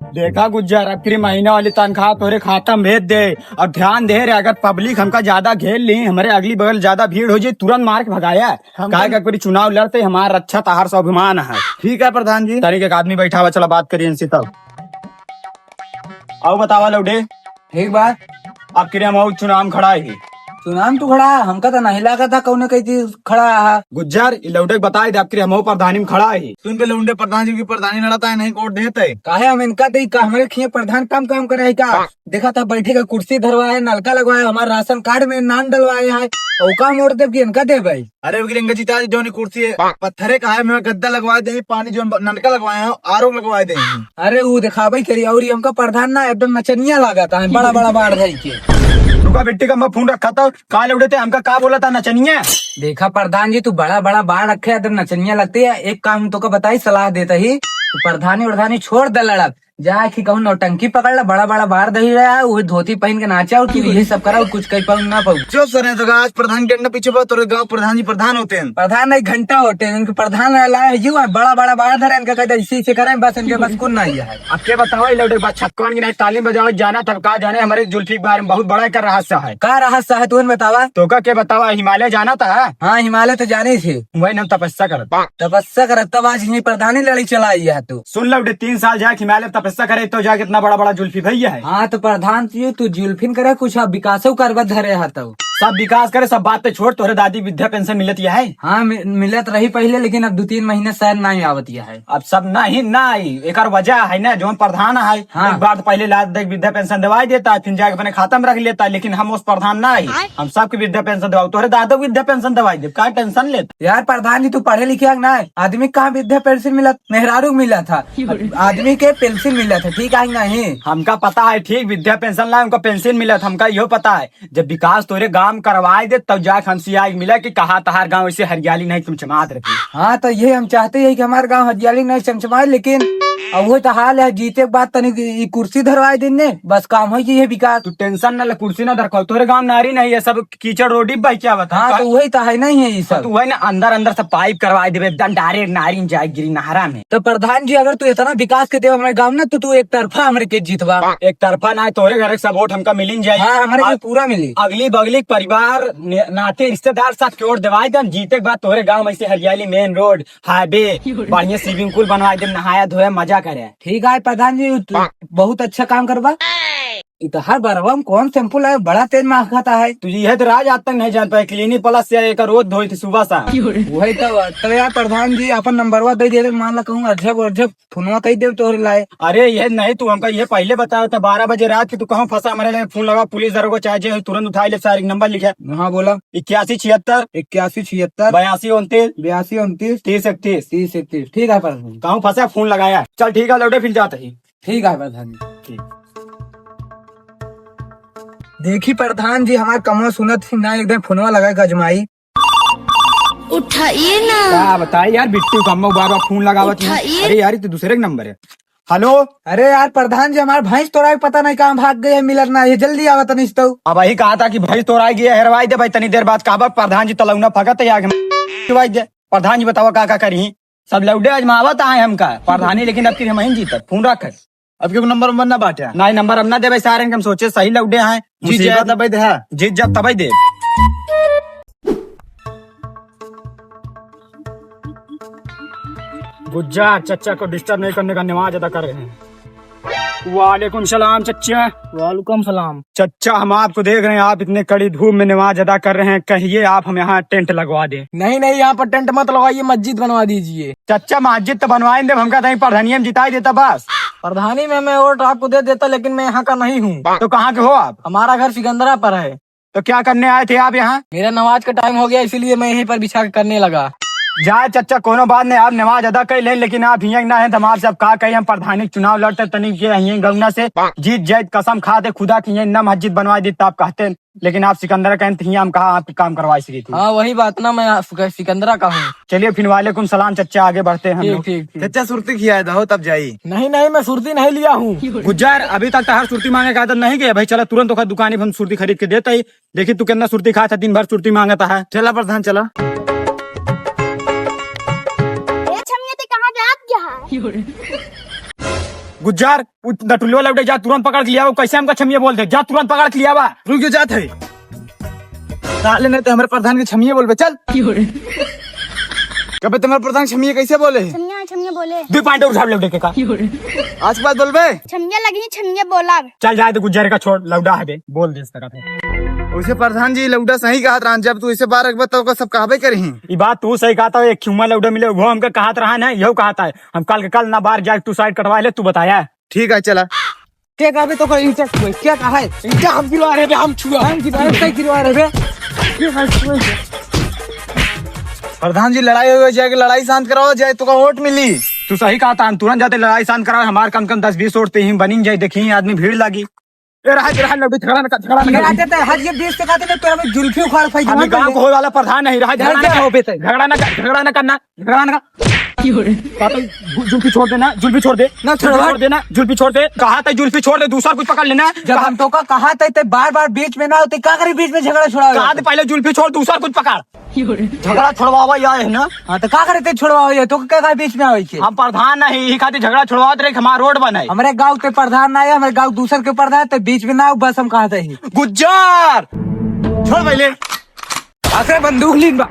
देखा गुज्जर, अब की महीने वाली तनख्वाह तोरे खाता में भेज दे। और ध्यान दे रे, अगर पब्लिक हमका ज्यादा घेर ली, हमारे अगली बगल ज्यादा भीड़ हो जाए, तुरंत मार के भगाया। काय का चुनाव लड़ते हमारा रक्षा तहार स्वाभिमान है। ठीक है प्रधान जी। तरीके एक आदमी बैठा हुआ, चला बात करिए इनसे तब। आओ बतावा लौटे, ठीक बात। अब की हम चुनाव में खड़ा है। चुनाव तू खड़ा है, हमका तो नहीं लगा था कौन कही चीज खड़ा है। गुज्जर लौटे बताए दे, अब की हम प्रधानी में खड़ा है। सुन पे लौंडे प्रधान जी की प्रधानी लड़ता है, नहीं कोट देते काहे हम इनका दे का हमारे खिए प्रधान काम करे है का। देखा था बैठे का कुर्सी धरवाए, नलका लगवाए, हमारे राशन कार्ड में नाम डलवाए है, औका मोड़ दे कि इनका दे भाई। अरे विक्रेंगा जीता जो कुर्सी है पत्थरे का है, मैं गद्दा लगवा दे, पानी जो नलका लगवाए हैं आरो लगवा दे। अरे वो दिखा भाई करी, और हमका प्रधान ना एकदम नचनिया लगा था, बड़ा बड़ा बाढ़ है के रुका बेटी का मैं फोन रखा था, कहा लौटे थे हमका का बोला था नचनिया। देखा प्रधान जी तू बड़ा बड़ा बाढ़ रखे एकदम नचनिया लगती है। एक काम तो का बताई सलाह देता ही, तू प्रधानी छोड़ दे लड़क, जा कि कहूँ नौटंकी पकड़ ला, बड़ा बड़ा बाढ़ दही रहा है, वही धोती पहन के नाचा और यही सब करा, कुछ कहीं पाऊ ना पाऊ। जो सर तो आज प्रधान के अंडर पीछे तो गाँव प्रधान जी प्रधान होते हैं। प्रधान एक घंटा होते हैं इनके प्रधान लाए यू बड़ा बड़ा बाढ़ धरे, इनका कहते इसी करे, बस इनके बस कुछ नहीं है। अब क्या बताओ लौटे बात, छक्कन की नहीं तालीम बजाओ जाना तब कहा जाने, हमारे जुल्फी के बारे में बहुत बड़ा का रहस्य है। का रहस्य है तुम बतावा। तो का क्या बतावा, हिमालय जाना था। हाँ हिमालय तो जाने थे, वही हम तपस्या कर तब आज यही प्रधानी लड़ी चलाई है। तू सुन लौटे 3 साल जाए हिमालय तपस्या करे तो जाके इतना बड़ा बड़ा जुल्फी भैया है। हाँ तो प्रधान तू जुल्फिन करे कुछ विकासो करवा धरे है। तो सब विकास करे, सब बात पे छोड़, तोरे दादी वृद्धा पेंशन मिलती है। हाँ मिलत रही पहले, लेकिन अब 2-3 महीने शायद नहीं आवती है। अब सब नहीं एक वजह है ना, जो प्रधान है। हाँ। एक बार तो पहले वृद्धा पेंशन दवाई देता है, फिर जाके अपने खाता में रख लेता है, लेकिन हम उस प्रधान ना है, हम सबके वृद्धा पेंशन दवाओ, तोरे दादा वृद्धा पेंशन दवाई दे, क्या टेंशन लेता यार प्रधान जी तू पढ़े लिखे ना, आदमी कहाँ वृद्धा पेंशन मिला, मेहरारू मिला था, आदमी के पेंशन मिला था, ठीक है नहीं। हमका पता है, ठीक वृद्धा पेंशन ला उनका पेंशन मिला था, हमका यो पता है। जब विकास तोरे गाँव में करवाए दे तब जाके हमसे आज मिला कि कहा तहार गाँव ऐसे हरियाली नहीं तुम चमात रखी। हाँ तो ये हम चाहते हैं कि हमारे गांव हरियाली नहीं चमचमाए, लेकिन अब वो तो हाल है, जीते के बाद तनी कुर्सी धरवाए देने बस काम है ये विकास। तू टेंशन न ले, कुर्सी न धरको, तोरे गाँव नारी नहीं है, सब कीचड़ रोडी बाई क्या बता। हाँ तो वही तो है नहीं है ये सब। तू वही ना अंदर सब पाइप करवाए देवे, डायरेक्ट नारी जाए गिरी नहरा में। तो प्रधान जी अगर तू इतना विकास के देव हमारे गाँव ना, तो तू एक तरफा हमारे के जीतवा। एक तरफा ना, तोरे घर सब वोट हमका मिल जाए। हाँ हमारे को पूरा मिली, अगली बगली परिवार नाते रिश्तेदार साथ की ओर दवाई दे, जीते के बाद तोरे गाँव में ऐसे हरियाली, मेन रोड, हाईवे, बढ़िया स्विमिंग पूल बनवा दे, नहाया धोया मजा करे। ठीक है प्रधान जी बहुत अच्छा काम करवा। हर बरवा में कौन शैम्पू लाए, बड़ा तेज महकता है। तुझे यह तो राज आज तक नहीं जान पाए, क्लिनिक प्लस से एक रोज धोई थी सुबह सा। वही तो यार प्रधान जी अपन नंबरवा दे दे, मान ला कहूँ अर्जब फोनवा कही दे तो लाए। अरे यह नहीं, तू हमका ये पहले बताया था 12 बजे रात की, तू कहाँ फंसा, हमारे लिए फोन लगा, पुलिस दरोगा चाहे तुरंत उठाई ले, सारे नंबर लिखे। हाँ बोला 8176 8176 8229 8229 3031 3031। ठीक है प्रधान जी, कहूँ फंसा फोन लगाया, चल ठीक है लौटे फिर जाते ही। ठीक है प्रधान जी। देखी प्रधान जी हमारे कमरा सुनत थी ना, एकदम फोनवा लगा गजमाई। उठाइए ना। क्या बताइए यार, बिट्टू कम्मो बार बार फोन लगावत है। अरे यार ये तो दूसरे का नंबर है। हेलो। अरे यार प्रधान जी हमारे भैंस तोरा पता नहीं कहाँ भाग गए, मिलर ना, ये जल्दी आवत नहीं तो। अब वही कहा था कि भाई तोड़ा गया, हेरवाई दे भाई, तनी देर बाद कहा प्रधान जी तलौना फगत है आगे। प्रधान जी बताओ का करी, सब लौडे अजमावत आए हमका प्रधानी, लेकिन अब की हम ही जीतत, फोन रख अब क्यों नंबर ना बांटे ना, नंबर अब ना दे भाई, सारे हम सोचे सही लौडे हैं, जीत जब तब दे। गुज्जर चचा को डिस्टर्ब नहीं करने का नमाज अदा कर रहे हैं। वालेकुम सलाम चचा। वालेकुम सलाम। चचा हम आपको देख रहे हैं, आप इतने कड़ी धूप में नमाज अदा कर रहे हैं, कहिए आप हम यहाँ टेंट लगवा दें। नहीं यहाँ पर टेंट मत लगवाइए, मस्जिद बनवा दीजिए। चचा मस्जिद तो बनवाए दे, हमका कहीं प्रधानी में जिताई देता बस। प्रधानी में मैं वोट आपको दे देता, लेकिन मैं यहाँ का नहीं हूँ। तो कहाँ के हो आप? हमारा घर सिकंदरा पर है। तो क्या करने आए थे आप यहाँ? मेरा नमाज का टाइम हो गया, इसीलिए मैं यहीं पर बिछा करने लगा। जाए चचा कोनो बात नहीं, आप नमाज अदा कर ले, लेकिन आप हिंग ना है, तो हम आपसे अब कहा कही, हम प्रधानी चुनाव लड़ते तनी गंगना से जीत जाए, कसम खाते खुदा की न मस्जिद बनवा दी, आप कहते, लेकिन आप सिकंदरा कहते हम कहा आपकी काम करवाई सकी थी। हाँ वही बात ना, मैं सिकंदरा का हूँ। चलिए फिर वालेकुम सलाम चचा, आगे बढ़ते हैं। ठीक। चचा सुर्ती किया था तब जाई। नहीं मैं सुर्ती नहीं लिया हूँ। गुज्जर अभी तक हर सुर्ती मांगे का आदत नहीं गया भाई, चला तुरंत दुकान हम सुर्ती खरीद के देता ही। देखिए तू कितना सुर्ती खाया था, दिन भर सुर्ती मांगता है। चला प्रधान चला। गुज्जार नटुल्लो लौटे जा तुरंत पकड़ के लिया वो कैसे हमका छमिया बोलते जा तुरंत पकड़ के लिया बा रुक जो जात है साले ने तो हमारे प्रधान के छमिये बोलबे चल कबे तुम्हारे प्रधान छमिये कैसे बोले छमिया छमिया बोले 2 पॉइंट उठा लौटे के का आज बात बोलबे छमिया लगी छमिया बोला चल जाए तो गुज्जार का छोड़ लौडा है बे बोल दे इस तरह उसे प्रधान जी लौडा सही कहा था जब तू इसे बार रखबे तो सब कहबे करही ये बात तू सही कहता है एक क्यूमा लौडा मिले वो हमका कहत रहा ना यही कहता है हम कल के कल ना बाहर जाए तू साइड कटवा ले तू बताया ठीक है चला क्या कहबे तो कर इंटर क्या कहा है क्या हम गिरवा रहे बे हम छुआ हम की बात कई गिरवा रहे बे प्रधान जी लड़ाई हो जाएगी लड़ाई शांत कराओ जाए तो का वोट मिली तू सही कहा था हम तुरंत जाते लड़ाई शांत करा हमारे कम कम 10-20 वोट ही बनी जाए देखी आदमी भीड़ लगी रहा लौटे झगड़ा ये आते थे हज ये 20 टका देने पे हमें जुल्फी उखाड़ फाई हम गांव को होए वाला प्रधान नहीं रहा झगड़ा ना करना जुल्फी छोड़ देना जुल्फी छोड़ दे ना छोड़ देना जुल्फी छोड़ दे कहा था जुल्फी छोड़ दे दूसरा कुछ पकड़ लेना जब हम तो का कहा था बार बार बीच में ना होते क्या करी बीच में झगड़ा छुड़ाओ कहा था पहले जुल्फी छोड़ दूसरा कुछ पकड़ झगड़ा छोड़वावा या है ना हाँ तो क्या करे थे छुड़वाओ ये तो क्या कहा बीच में आवे के हम प्रधान नहीं ही खातिर झगड़ा छोड़वाते रहे हमारा रोड बनाए हमारे गांव के प्रधान ना है हमारे गांव दूसर के प्रधान तो बीच में ना हो बस हम कहा था ही गुज्जार छोड़ पहले आखिर बंदूक लीन बा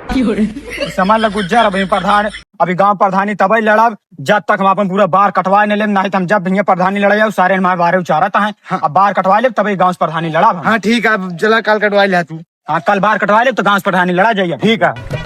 समझ लो गुज्जार अभी प्रधान अभी गांव प्रधानी तभी लड़ब जब तक हम अपन पूरा बार कटवा नहीं लेम नहीं तो हम जब भैया प्रधानी लड़ाई सारे हमारे बारे उचारत है अब बार कटवा ले तभी गांव प्रधानी लड़ा हाँ ठीक है अब चला कल कटवा लिया तू हाँ कल बार कटवा ले तो गांव प्रधानी लड़ा जाइए ठीक है